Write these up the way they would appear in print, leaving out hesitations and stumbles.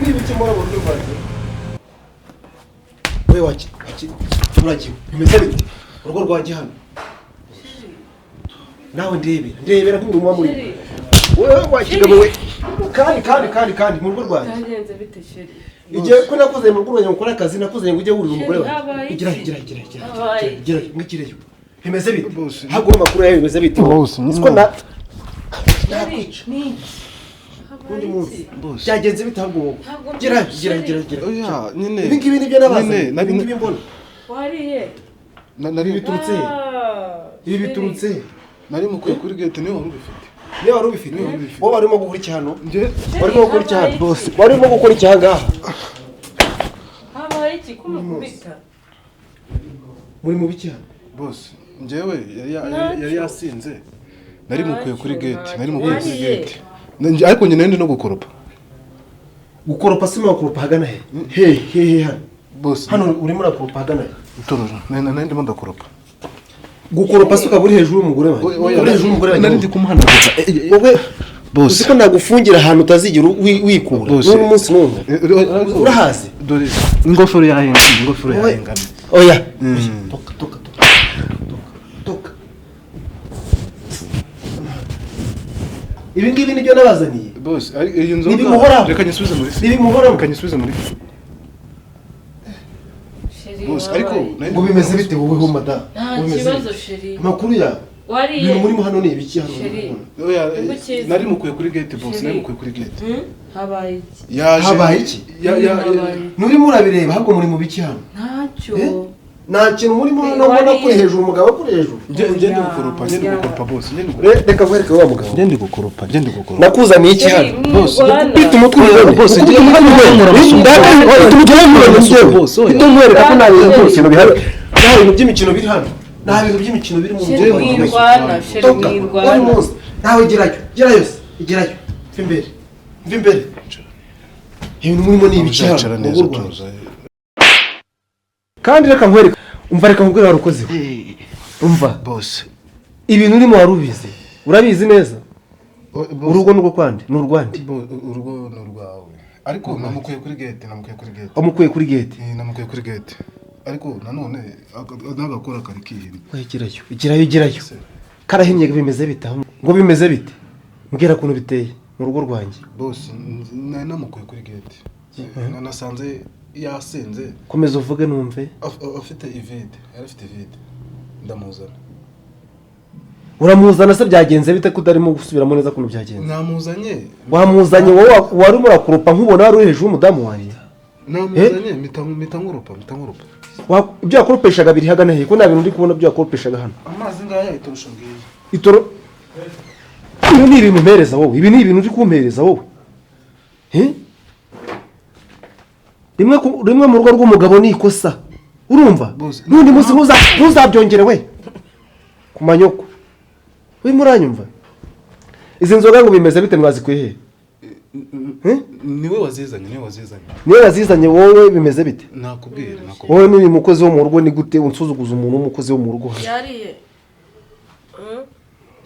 ngibi kimora mu rwanda we waki turagiwe bimeze bite urugo rwanjye hano nawe ndebera nk'umuntu muri wewe wakigabo we kandi mu rugo rwanjye byagenze bite sheri igihe ko nakoze mu rugo rwanjye gukora akazi nakoze ngo ujye wurira umugore wawe igira ngikireyo bimeze bite hagura amakuru yawe bimeze bite siko na nakwica undi munsi byagenze bite ahubwo gira oya nyine ibi ngibi nibyo nabaza ibi ngibi mbona wariye nari biturutse nari mukuye kuri gate niwe wari ubifite wowe warimo gukora iki hano warimo gukora iki hano bose warimo gukora iki hangaha habaye iki kumukubita muri mu biki hano bose njyewe yari yasinze nari mukuye kuri gate ariko njye nandi no gukoropa sima gukoropa hagana he hano bose hano urimo urakoropa hagana he utoroje nandi ndimo ndakoropa gukoropa suka buri hejuru y'umugore wanjye uri hejuru y'umugore wanjye nari ndi kumuhanaguza wowe bose usiko nagufungira ahantu utazigira wikura n'umunsi n'umwe urahazi dore ingofero yahengana oya toka ibi ngibi nibyo nabazaniye bose iyi nzoga reka nyisubize muri bose ariko ngo bimeze bite wowe ho madam nta kibazo sheri makuru ya wariye muri hano ni ibiki hano oya nari mukuye kuri gate bose nari mukuye kuri gate habaye iki nuri murabireba ahubwo muri mu biki hano ntacyo nta kintu murimo hano mbona kuri hejuru umugabo kuri hejuru ngende gukoropa bose reka nkwereke wa mugabo ngende gukoropa nakuzaniye iki hano bose bita umutwe bose nkwereka ko nta bintu by'imikino bihari nta bintu by'imikino biri hano nta bintu by'imikino biri mu nzu nawe gerayo mva imbere ibintu murimo ni ibiki hano kandi reka nkwereka umva reka nkubwire warukoze umva bose ibintu urimo warubizi urabizi neza urugo n'urwo kwandi n'urwandi urugo n'urwawe ariko namukuye kuri gate amukuye kuri gate namukuye kuri gate ariko nanone nagakora kari kintu igirayo karahimye bimeze bite ngo bimeze bite mbwira kuntu biteye mu rugo rwanjye bose namukuye kuri gate nasanze yasinze komeza uvuge numve afite ivide ndamuzana uramuzana se byagenze bite ko utarimo gusubiramo neza kuntu byagenze wamuzanye wowe wari murakoropa nkubona wari hejuru y'umudamu wanjye namuzanye mitangurupa ibyo yakoropeshaga biri hagana he ko nta bintu uri kubona byo yakoropeshaga hano amazi ngaya itorosha ngiye ibi ni ibintu mpereza wowe ibi ni ibintu uri kumpereza wowe rimwe mu rugo rw'umugabo ni ikosa urumva n'undi munsi ntuzabyongere we ku manyoko we muranyumva izi nzoga ngo bimeze bite mwazikuye he niwe wazizanye wowe bimeze bite nakubwira wowe ni umukozi wo mu rugo ni gute unsuzuguza umuntu w'umukozi wo mu rugo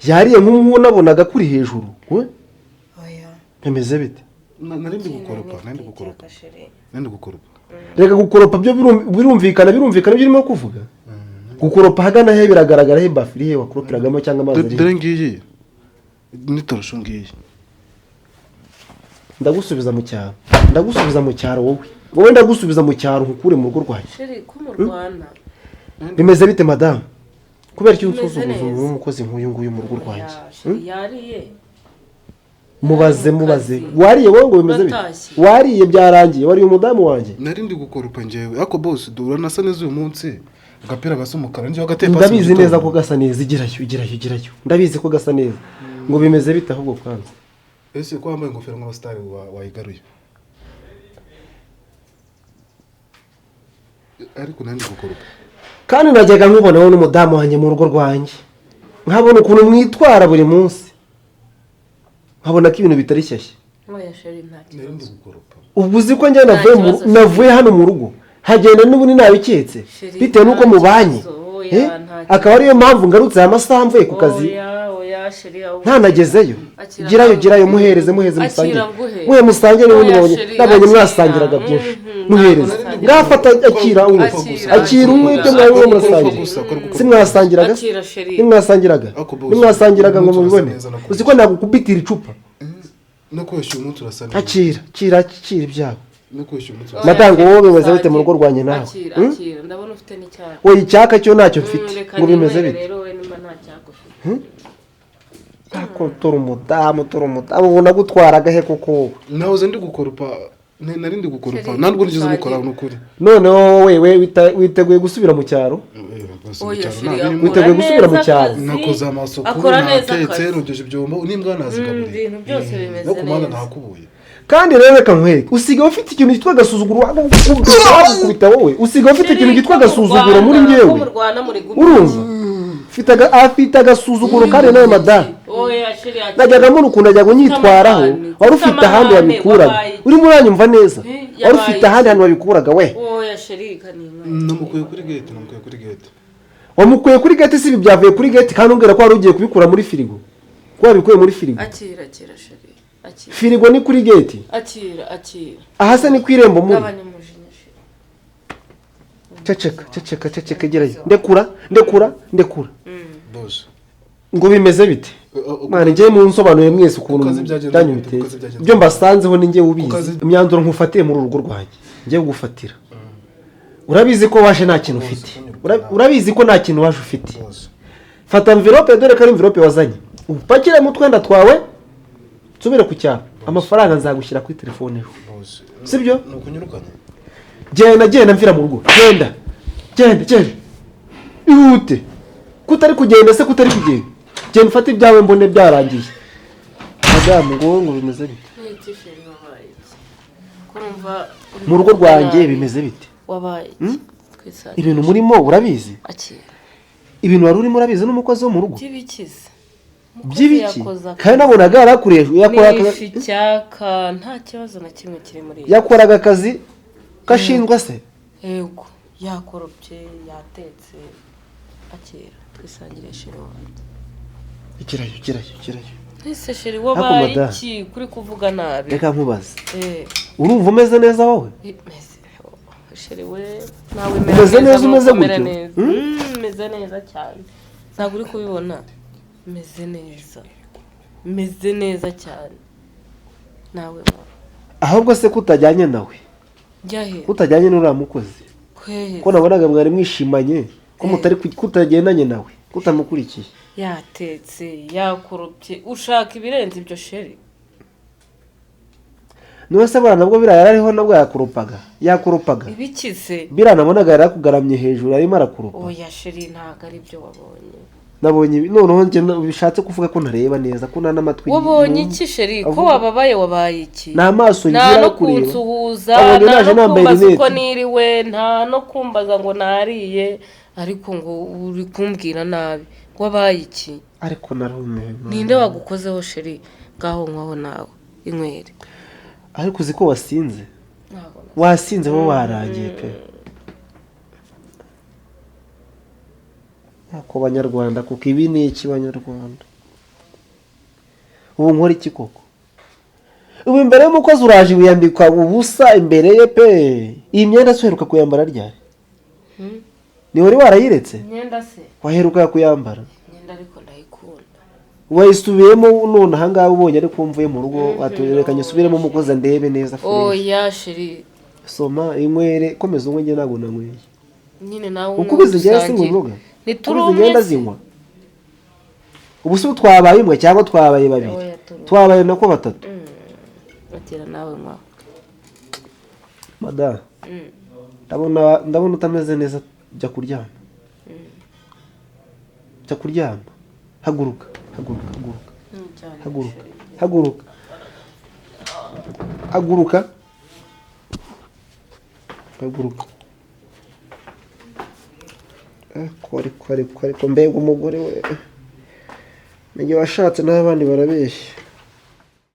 yariye nk'umunabonaga kuri hejuru we bimeze bite nari ndi gukoropa reka gukoropa byo birumvikana ibyo urimo kuvuga gukoropa hagana he biragaragara he bafiri he wakoropiragamo cyangwa amazi ari dore ngiyi nitorosho ngiyi ndagusubiza mu cyaro wowe ndagusubiza mu cyaro nkukure mu rugo rwanjye bimeze bite madamu kubera icyo unsuzuguza umuntu w'umukozi nk'uyu nguyu mu rugo rwanjye mubaze wariye wowe ngo bimeze bite wariye byarangiye wariye umudamu wanjye nari ndi gukoropa njyewe ariko boss uranasa neza uyu munsi agapira gasa umukara njye agatemba ndabizi neza ko gasa neza igirayo ndabizi ko gasa neza ngo bimeze bite ahubwo kwanza ese ko wambaye ingofero nk'abasitari wayigaruye ariko nandi gukoropa kandi najyaga nkubonaho n'umudamu wanjye mu rugo rwanjye nkabona ukuntu mwitwara buri munsi nkabona ko ibintu bitari shyashya ubwo uzi ko njye navuye hano mu rugo hagenda n'ubundi nabiketse bitewe n'uko mubanye akaba ariyo mpamvu ngarutse aya masaha mvuye ku kazi ntanagezeyo girayo muhereze musangire muhe musangire nabonye mwasangiraga byinshi muhereze ngafata akira unywe ibyo mwawe murasangira simwasangiraga ngo mubibone uzi ko nagukubitira icupa no kwesha umuntu urasana akira ibyabo matango wowe bimeze bite mu rugo rwanye nawe akira ndabona ufite n'icyaka wowe icyaka cyo ntacyo mfite ngo bimeze bite rero we nimba nta cyaka ufite ako tora umudamu ubona gutwara agahe koko nahoze ndi gukoropa nari ndi gukoropa ntabwo nigeze mukora n'ukuri noneho wewe witeguye gusubira mu cyaro witeguye gusubira mu cyaro nakoze amasoko natetse nogeje ibyombo n'imbwa nazigaburira ibintu byose bimeze neza kumana ntakubuye kandi rero reka nkwereke usigaye ufite ikintu cyitwa agasuzuguro kubita wowe usigaye ufite ikintu cyitwa agasuzuguro muri njyewe urumva afite agasuzuguro kandi nawe madamu najyaga muri ukuntu ajya kunyitwaraho wari ufite ahandi wabikuraga urimo uranyumva neza wari ufite ahandi hantu wabikuraga we namukuye kuri gate wamukuye kuri gate si ibi byavuye kuri gate kandi umbwira ko wari ugiye kubikura muri firigo ko wabikuye muri firigo akira firigo ni kuri gate akira aha se ni ku irembo muri ceceka gerayo ndekura ngo bimeze bite mwana njye mu nsobanuye mwese ukuntu byanyu biteye ibyo mbasanzeho ni njye ubizi imyanzuro nkufatiye muri urugo rwanjye njye gufatira urabizi ko waje nta kintu ufite urabizi ko nta kintu waje ufite fata envelope dore ko ari envelope wazanye upakire mu twenda twawe nsubire ku cyaro amafaranga nzagushyira kuri telefone ejo sibyo genda mvira mu rugo genda ihute kutari kugenda se kutari kugenda genda ufate ibyawe mbone byarangiye madamu ngo bimeze bite mu rugo rwanjye bimeze bite ibintu murimo urabizi ibintu wari urimo urabizi n'umukozi wo mu rugo by'ibiki kandi nabonaga yarakoraga icyaka nta kibazo na kimwe kiri muri yakoraga akazi gashinzwe se yego yakoropye yatetse akira twisangire sheri wanjye ikirayo ese sheri wabaye iki kuri kuvuga nabi reka nkubaze urumva umeze neza wowe sheri we nawe umeze neza umeze gutyo meze neza cyane ntabwo uri kubibona meze neza cyane nawe ahubwo se kutajyanye nawe kutajyanye n'uriya mukozi ko nabonaga mwari mwishimanye ko mutari kutagendanye nawe kutamukurikiye yatetse yakoropye ushaka ibirenze ibyo sheri niwe se buriya nabwo biriya yarariho nabwo yakoropaga ibikize biriya nabonaga yarakugaramye hejuru arimo arakoropa oya sheri ntabwo ari byo wabonye nabonye noneho njye bishatse kuvuga ko ntareba neza ko nta n'amatwi wabonye iki sheri ko wabaye iki nta maso ngira no kunsuhuza nta no kumbaza uko niriwe nta no kumbaza ngo nariye ariko ngo uri kumbwira nabi wabaye iki ariko narumewe ninde wagukozeho sheri ngaho nkwaho nawe inywere ariko uzi ko wasinze wowe warangiye pe ku banyarwanda kuko ibi ni iki banyarwanda ubu nkora iki koko ubu imbere y'umukozi uraje wiyambikwa ubusa imbere ye pe iyi myenda se uheruka kuyambara ryari ni wari warayiretse imyenda se waheruka kuyambara imyenda ariko ndayikunda wayisubiyemo none ahangaha ubonye ariko mvuye mu rugo waturekanye usubiremo umukozi ndebe neza oya sheri soma inywere komeza unywe njye ntabwo nanyweye nyine nawe uko bizigera si ngombwa niturume zinywa ubu se twabaye umwe cyangwa twabaye babiri twabaye nako batatu batera nawe mwa madame ndabona utameze neza jya kuryama haguruka ariko mbega umugore we n'igihe washatse n'abandi barabeshya